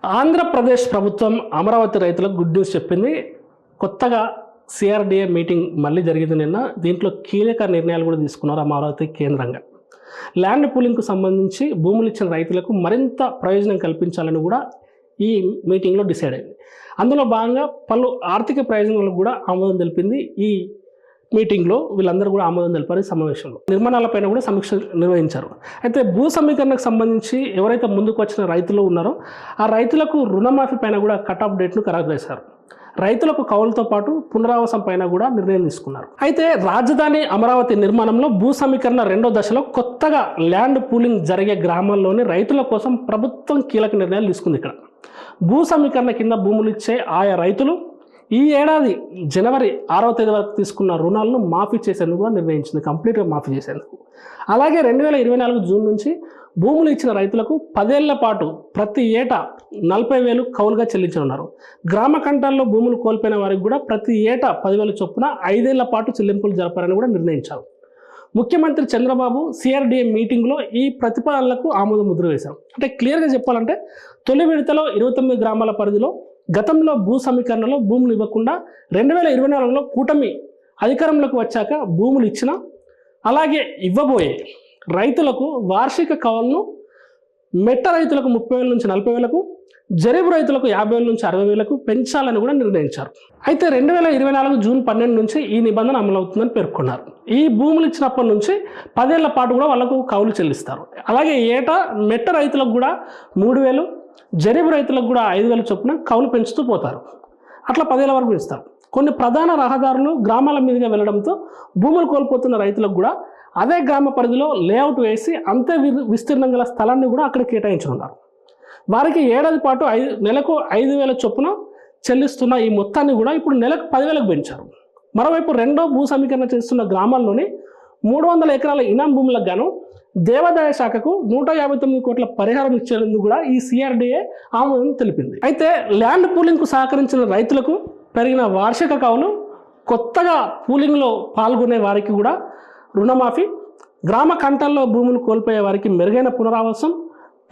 ఆంధ్రప్రదేశ్ ప్రభుత్వం అమరావతి రైతులకు good news చెప్పింది. కొత్తగా సిఆర్డీఏ మీటింగ్ మళ్ళీ జరిగింది నిన్న. దీంట్లో కీలక నిర్ణయాలు కూడా తీసుకున్నారు అమరావతి కేంద్రంగా. ల్యాండ్ పూలింగ్కు సంబంధించి భూములు ఇచ్చిన రైతులకు మరింత ప్రయోజనం కల్పించాలని కూడా ఈ మీటింగ్లో డిసైడ్ అయింది. అందులో భాగంగా పలు ఆర్థిక ప్రయోజనాలకు కూడా ఆమోదం తెలిపింది. ఈ మీటింగ్లో వీళ్ళందరూ కూడా ఆమోదం తెలిపారు. సమావేశంలో నిర్మాణాలపైన కూడా సమీక్ష నిర్వహించారు. అయితే భూ సమీకరణకు సంబంధించి ఎవరైతే ముందుకు వచ్చిన రైతులు ఉన్నారో ఆ రైతులకు రుణమాఫీ పైన కూడా కట్ ఆఫ్ డేట్ను ఖరారు చేశారు. రైతులకు కౌలుతో పాటు పునరావాసం పైన కూడా నిర్ణయం తీసుకున్నారు. అయితే రాజధాని అమరావతి నిర్మాణంలో భూ సమీకరణ రెండో దశలో కొత్తగా ల్యాండ్ పూలింగ్ జరిగే గ్రామాల్లోని రైతుల కోసం ప్రభుత్వం కీలక నిర్ణయాలు తీసుకుంది. ఇక్కడ భూ సమీకరణ కింద భూములు ఇచ్చే ఆయా రైతులు ఈ ఏడాది జనవరి 6వ తేదీ వరకు తీసుకున్న రుణాలను మాఫీ చేసేందుకు కూడా నిర్ణయించింది, కంప్లీట్గా మాఫీ చేసేందుకు. అలాగే 2024 జూన్ నుంచి భూములు ఇచ్చిన రైతులకు 10 ఏళ్ల పాటు ప్రతి ఏటా 40,000 కౌలుగా చెల్లించనున్నారు. గ్రామ కంటాల్లో భూములు కోల్పోయిన వారికి కూడా ప్రతి ఏటా 10,000 చొప్పున 5 ఏళ్ల పాటు చెల్లింపులు జరపాలని కూడా నిర్ణయించారు. ముఖ్యమంత్రి చంద్రబాబు సిఆర్డీఏ మీటింగ్లో ఈ ప్రతిపాదనలకు ఆమోద ముద్ర వేశారు. అంటే క్లియర్గా చెప్పాలంటే తొలి విడతలో 29 గ్రామాల పరిధిలో గతంలో భూ సమీకరణలో భూములు ఇవ్వకుండా 2024లో కూటమి అధికారంలోకి వచ్చాక భూములు ఇచ్చిన, అలాగే ఇవ్వబోయే రైతులకు వార్షిక కౌలును మెట్ట రైతులకు 30,000 నుంచి 40,000కు, జరీబు రైతులకు 50,000 నుంచి 60,000కు పెంచాలని కూడా నిర్ణయించారు. అయితే 2024 జూన్ 12 నుంచి ఈ నిబంధన అమలవుతుందని పేర్కొన్నారు. ఈ భూములు ఇచ్చినప్పటి నుంచి 10 ఏళ్ల పాటు కూడా వాళ్ళకు కౌలు చెల్లిస్తారు. అలాగే ఏటా మెట్ట రైతులకు కూడా 3,000, జరీబు రైతులకు కూడా 5,000 చొప్పున కౌలు పెంచుతూ పోతారు. అట్లా 10 ఏళ్ల వరకు ఇస్తారు. కొన్ని ప్రధాన రహదారులు గ్రామాల మీదుగా వెళ్ళడంతో భూములు కోల్పోతున్న రైతులకు కూడా అదే గ్రామ పరిధిలో లేఅవుట్ వేసి అంతే విస్తీర్ణం గల స్థలాన్ని కూడా అక్కడ కేటాయించనున్నారు. వారికి ఏడాది పాటు నెలకు 5,000 చొప్పున చెల్లిస్తున్న ఈ మొత్తాన్ని కూడా ఇప్పుడు నెలకు 10,000కు పెంచారు. మరోవైపు రెండో భూ సమీకరణ చేస్తున్న గ్రామాల్లోని 300 ఎకరాల ఇనాం భూములకు గాను దేవాదాయ శాఖకు 159 కోట్ల పరిహారం ఇచ్చేందుకు కూడా ఈ సిఆర్డీఏ ఆమోదం తెలిపింది. అయితే ల్యాండ్ పూలింగ్కు సహకరించిన రైతులకు పెరిగిన వార్షిక కౌలు, కొత్తగా పూలింగ్లో పాల్గొనే వారికి కూడా రుణమాఫీ, గ్రామ కంటాల్లో భూములు కోల్పోయే వారికి మెరుగైన పునరావాసం,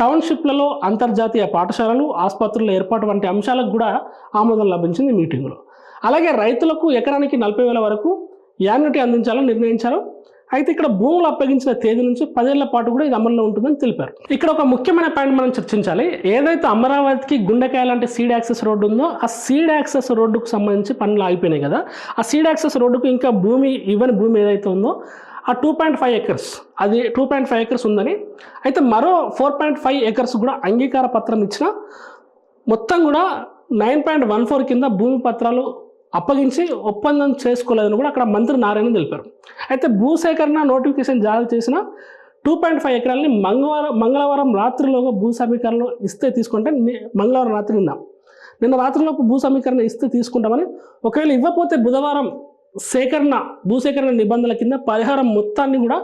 టౌన్షిప్లలో అంతర్జాతీయ పాఠశాలలు, ఆసుపత్రుల ఏర్పాటు వంటి అంశాలకు కూడా ఆమోదం లభించింది మీటింగ్లో. అలాగే రైతులకు ఎకరానికి 40,000 వరకు యాన్యుటీ అందించాలని నిర్ణయించారు. అయితే ఇక్కడ భూములు అప్పగించిన తేదీ నుంచి 10 ఏళ్ల పాటు కూడా ఇది అమల్లో ఉంటుందని తెలిపారు. ఇక్కడ ఒక ముఖ్యమైన పాయింట్ మనం చర్చించాలి. ఏదైతే అమరావతికి గుండెకాయ లాంటి సీడ్ యాక్సెస్ రోడ్డు ఉందో ఆ సీడ్ యాక్సెస్ రోడ్డుకు సంబంధించి పనులు ఆగిపోయినాయి కదా. ఆ సీడ్ యాక్సెస్ రోడ్డుకు ఇంకా ఇవ్వని భూమి ఏదైతే ఉందో ఆ 2.5 ఎకర్స్, అది 2.5 ఎకర్స్ ఉందని, అయితే మరో 4.5 ఎకర్స్ కూడా అంగీకార పత్రం ఇచ్చిన మొత్తం కూడా 9.14 కింద భూమి పత్రాలు అప్పగించి ఒప్పందం చేసుకోలేదని కూడా అక్కడ మంత్రి నారాయణ తెలిపారు. అయితే భూసేకరణ నోటిఫికేషన్ జారీ చేసిన 2.5 ఎకరాలని మంగళవారం రాత్రిలోగా భూ సమీకరణ ఇస్తే తీసుకుంటే, మంగళవారం రాత్రి నిన్న రాత్రిలోపు భూ సమీకరణ ఇస్తే తీసుకుంటామని, ఒకవేళ ఇవ్వకపోతే బుధవారం భూసేకరణ నిబంధనల కింద పరిహారం మొత్తాన్ని కూడా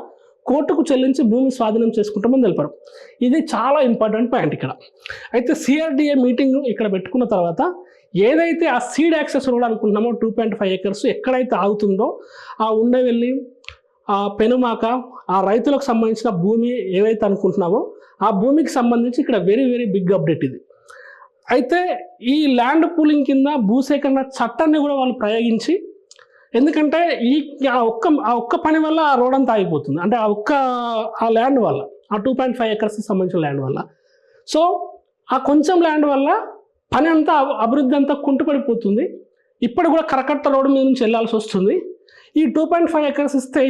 కోర్టుకు చెల్లించి భూమి స్వాధీనం చేసుకుంటామని తెలిపారు. ఇది చాలా ఇంపార్టెంట్ పాయింట్ ఇక్కడ. అయితే సిఆర్డీఏ మీటింగ్ ఇక్కడ పెట్టుకున్న తర్వాత ఏదైతే ఆ సీడ్ యాక్సెస్ రోడ్ అనుకుంటున్నామో 2.5 ఎకర్స్ ఎక్కడైతే ఆగుతుందో ఆ ఉండవెల్లి, ఆ పెనుమాక, ఆ రైతులకు సంబంధించిన భూమి ఏవైతే అనుకుంటున్నామో ఆ భూమికి సంబంధించి ఇక్కడ వెరీ వెరీ బిగ్ అప్డేట్ ఇది. అయితే ఈ ల్యాండ్ పూలింగ్ కింద భూసేకరణ చట్టాన్ని కూడా వాళ్ళు ప్రయోగించి, ఎందుకంటే ఆ ఒక్క పని వల్ల ఆ రోడ్ అంతా ఆగిపోతుంది. అంటే ఆ ల్యాండ్ వల్ల, ఆ 2.5 ఎకర్స్కి సంబంధించిన ల్యాండ్ వల్ల, సో ఆ కొంచెం ల్యాండ్ వల్ల పని అంతా, అభివృద్ధి అంతా కుంటుపడిపోతుంది. ఇప్పుడు కూడా కరకట్ట రోడ్డు మీద నుంచి వెళ్ళాల్సి వస్తుంది. ఈ 2.5 ఎకర్స్ ఇస్తే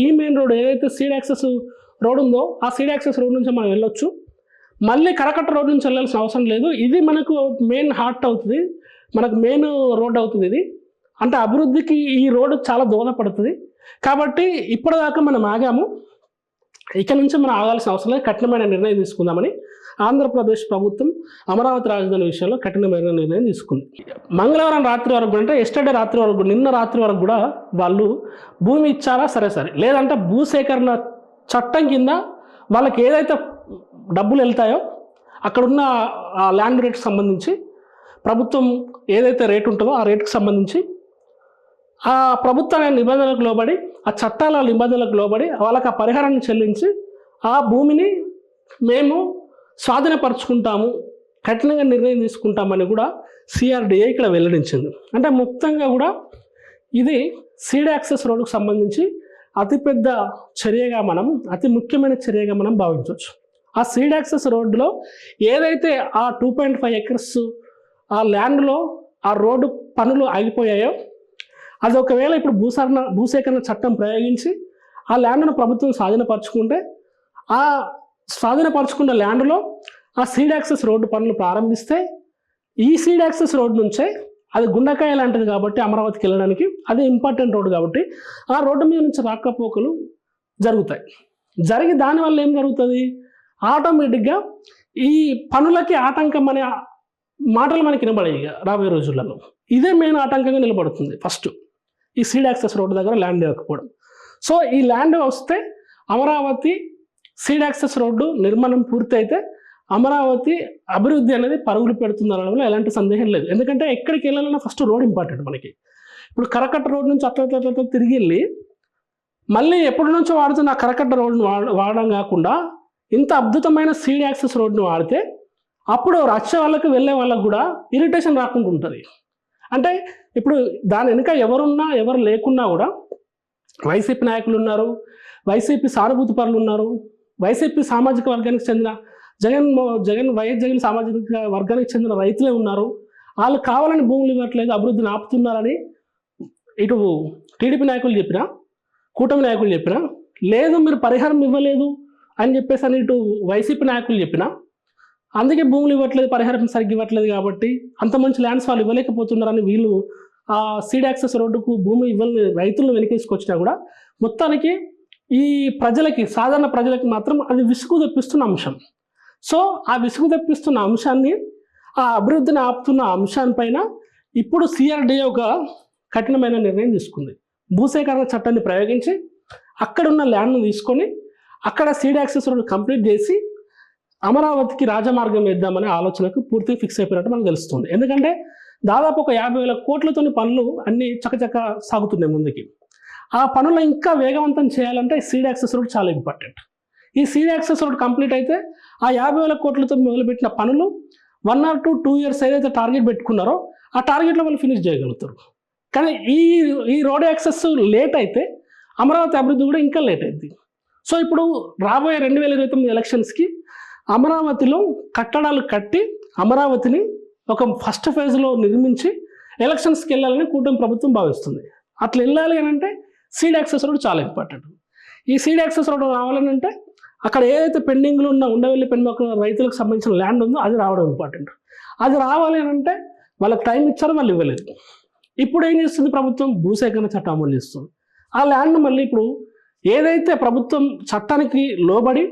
ఈ మెయిన్ రోడ్ ఏదైతే సీడ్ యాక్సెస్ రోడ్ ఉందో ఆ సీడ్ యాక్సెస్ రోడ్ నుంచి మనం వెళ్ళొచ్చు. మళ్ళీ కరకట్ట రోడ్ నుంచి వెళ్ళాల్సిన అవసరం లేదు. ఇది మనకు మెయిన్ హార్ట్ అవుతుంది, మనకు మెయిన్ రోడ్ అవుతుంది ఇది. అంటే అభివృద్ధికి ఈ రోడ్డు చాలా దోహదపడుతుంది. కాబట్టి ఇప్పటిదాకా మనం ఆగాము, ఇక నుంచి మనం ఆగాల్సిన అవసరం లేదు, కఠినమైన నిర్ణయం తీసుకుందామని ఆంధ్రప్రదేశ్ ప్రభుత్వం అమరావతి రాజధాని విషయంలో కఠినమైన నిర్ణయం తీసుకుంది. మంగళవారం రాత్రి వరకు అంటే ఎస్టర్డే రాత్రి వరకు, నిన్న రాత్రి వరకు కూడా వాళ్ళు భూమి ఇచ్చారా సరే, లేదంటే భూసేకరణ చట్టం కింద వాళ్ళకి ఏదైతే డబ్బులు వెళ్తాయో అక్కడున్న ఆ ల్యాండ్ రేట్కి సంబంధించి ప్రభుత్వం ఏదైతే రేటు ఉంటుందో ఆ రేటుకి సంబంధించి ఆ ప్రభుత్వ నిబంధనలకు లోబడి, ఆ చట్టాల నిబంధనలకు లోబడి వాళ్ళకి ఆ పరిహారాన్ని చెల్లించి ఆ భూమిని మేము స్వాధీనపరుచుకుంటాము కఠినంగా నిర్ణయం తీసుకుంటామని కూడా సిఆర్డిఏ ఇక్కడ వెల్లడించింది. అంటే మొత్తంగా కూడా ఇది సీడ్ యాక్సెస్ రోడ్డుకు సంబంధించి అతిపెద్ద చర్యగా అతి ముఖ్యమైన చర్యగా మనం భావించవచ్చు. ఆ సీడ్ యాక్సెస్ రోడ్డులో ఏదైతే ఆ 2.5 ఎకర్స్ ఆ ల్యాండ్లో ఆ రోడ్డు పనులు ఆగిపోయాయో అది ఒకవేళ ఇప్పుడు భూసేకరణ చట్టం ప్రయోగించి ఆ ల్యాండ్ను ప్రభుత్వం స్వాధీనపరచుకుంటే ఆ స్వాధీనపరచుకున్న ల్యాండ్లో ఆ సీడ్ యాక్సెస్ రోడ్డు పనులు ప్రారంభిస్తే ఈ సీడ్ యాక్సెస్ రోడ్డు నుంచే అది గుండకాయ లాంటిది కాబట్టి అమరావతికి వెళ్ళడానికి అది ఇంపార్టెంట్ రోడ్డు కాబట్టి ఆ రోడ్డు మీద నుంచి రాకపోకలు జరుగుతాయి. జరిగి దానివల్ల ఏం జరుగుతుంది, ఆటోమేటిక్గా ఈ పనులకి ఆటంకం అనే మాటలు మనకి వినబడాయి. రాబోయే రోజులలో ఇదే మెయిన్ ఆటంకంగా నిలబడుతుంది. ఫస్ట్ ఈ సీడ్ యాక్సెస్ రోడ్డు దగ్గర ల్యాండ్ ఇవ్వకపోవడం. సో ఈ ల్యాండ్ వస్తే అమరావతి సీడ్ యాక్సెస్ రోడ్డు నిర్మాణం పూర్తి అయితే అమరావతి అభివృద్ధి అనేది పరుగులు పెడుతుంది అనడంలో ఎలాంటి సందేహం లేదు. ఎందుకంటే ఎక్కడికి వెళ్ళాలన్నా ఫస్ట్ రోడ్ ఇంపార్టెంట్ మనకి. ఇప్పుడు కరకట్ట రోడ్ నుంచి అట్లా తిరిగి వెళ్ళి మళ్ళీ ఎప్పటి నుంచో వాడుతున్న ఆ కరకట్ట రోడ్ను వాడడం కాకుండా ఇంత అద్భుతమైన సీడ్ యాక్సెస్ రోడ్ను వాడితే అప్పుడు వచ్చే వాళ్ళకి వెళ్ళే వాళ్ళకు కూడా ఇరిటేషన్ రాకుండా ఉంటుంది. అంటే ఇప్పుడు దాని వెనుక ఎవరున్నా ఎవరు లేకున్నా కూడా వైసీపీ నాయకులు ఉన్నారు, వైసీపీ సానుభూతి పరులు ఉన్నారు, వైసీపీ సామాజిక వర్గానికి చెందిన వైఎస్ జగన్ సామాజిక వర్గానికి చెందిన రైతులే ఉన్నారు. వాళ్ళు కావాలని భూములు ఇవ్వట్లేదు, అభివృద్ధిని ఆపుతున్నారని ఇటు టీడీపీ నాయకులు చెప్పినా, కూటమి నాయకులు చెప్పినా, లేదు మీరు పరిహారం ఇవ్వలేదు అని చెప్పేసి అని ఇటు వైసీపీ నాయకులు చెప్పినా, అందుకే భూములు ఇవ్వట్లేదు, పరిహారం సరిగ్గా ఇవ్వట్లేదు కాబట్టి అంత మంచి ల్యాండ్స్ వాళ్ళు ఇవ్వలేకపోతున్నారని వీళ్ళు ఆ సీడ్ యాక్సెస్ రోడ్డుకు భూమి ఇవ్వని రైతులను వెనకేసుకొచ్చినా కూడా మొత్తానికి ఈ ప్రజలకి, సాధారణ ప్రజలకి మాత్రం అది విసుగు తెప్పిస్తున్న అంశం. సో ఆ విసుగు తెప్పిస్తున్న అంశాన్ని, ఆ అభివృద్ధిని ఆపుతున్న అంశాన్పైన ఇప్పుడు సిఆర్డిఏ ఒక కఠినమైన నిర్ణయం తీసుకుంది. భూసేకరణ చట్టాన్ని ప్రయోగించి అక్కడున్న ల్యాండ్ను తీసుకొని అక్కడ సీడ్ యాక్సెస్ రోడ్ కంప్లీట్ చేసి అమరావతికి రాజమార్గం వేద్దామనే ఆలోచనకు పూర్తిగా ఫిక్స్ అయిపోయినట్టు మనకు తెలుస్తుంది. ఎందుకంటే దాదాపు ఒక 50,000 కోట్లతోని పనులు అన్నీ చకచక సాగుతున్నాయి ముందుకి. ఆ పనులు ఇంకా వేగవంతం చేయాలంటే సీడ్ యాక్సెస్ రోడ్ చాలా ఇంపార్టెంట్. ఈ సీడ్ యాక్సెస్ రోడ్ కంప్లీట్ అయితే ఆ 50,000 కోట్లతో మొదలుపెట్టిన పనులు 1 or 2 years ఏదైతే టార్గెట్ పెట్టుకున్నారో ఆ టార్గెట్లో వాళ్ళు ఫినిష్ చేయగలుగుతారు. కానీ ఈ రోడ్ యాక్సెస్ లేట్ అయితే అమరావతి అభివృద్ధి కూడా ఇంకా లేట్ అయింది. సో ఇప్పుడు రాబోయే 2029 ఎలక్షన్స్కి అమరావతిలో కట్టడాలు కట్టి అమరావతిని ఒక ఫస్ట్ ఫేజ్లో నిర్మించి ఎలక్షన్స్కి వెళ్ళాలని కూటమి ప్రభుత్వం భావిస్తుంది. అట్లా వెళ్ళాలి అని అంటే సీడ్ యాక్సెస్ రోడ్ చాలా ఇంపార్టెంట్. ఈ సీడ్ యాక్సెస్ రోడ్ రావాలని అంటే అక్కడ ఏదైతే పెండింగ్లో ఉన్న ఉండవెల్లి పెన్మొక్క రైతులకు సంబంధించిన ల్యాండ్ ఉందో అది రావడం ఇంపార్టెంట్. అది రావాలి అని అంటే వాళ్ళకి టైం ఇచ్చారు, వాళ్ళు ఇవ్వలేదు. ఇప్పుడు ఏం చేస్తుంది ప్రభుత్వం, భూసేకరణ చట్టం అమలు చేస్తుంది. ఆ ల్యాండ్ మళ్ళీ ఇప్పుడు ఏదైతే ప్రభుత్వం చట్టానికి లోబడి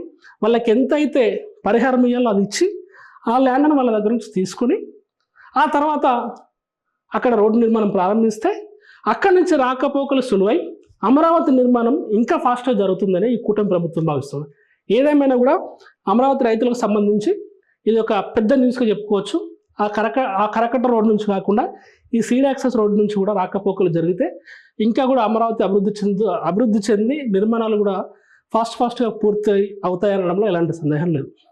వాళ్ళకి ఎంతైతే పరిహారం ఇవ్వాలో అది ఇచ్చి ఆ ల్యాండ్ను వాళ్ళ దగ్గర నుంచి తీసుకొని ఆ తర్వాత అక్కడ రోడ్డు నిర్మాణం ప్రారంభిస్తే అక్కడి నుంచి రాకపోకలు సులువై అమరావతి నిర్మాణం ఇంకా ఫాస్ట్గా జరుగుతుందని ఈ కూటమి ప్రభుత్వం భావిస్తుంది. ఏదేమైనా కూడా అమరావతి రైతులకు సంబంధించి ఇది ఒక పెద్ద న్యూస్గా చెప్పుకోవచ్చు. ఆ కరకట్ట రోడ్ నుంచి కాకుండా ఈ సీడ్ యాక్సెస్ రోడ్ నుంచి కూడా రాకపోకలు జరిగితే ఇంకా కూడా అమరావతి అభివృద్ధి చెంది నిర్మాణాలు కూడా ఫాస్ట్గా పూర్తి అవుతాయనడంలో ఎలాంటి సందేహం లేదు.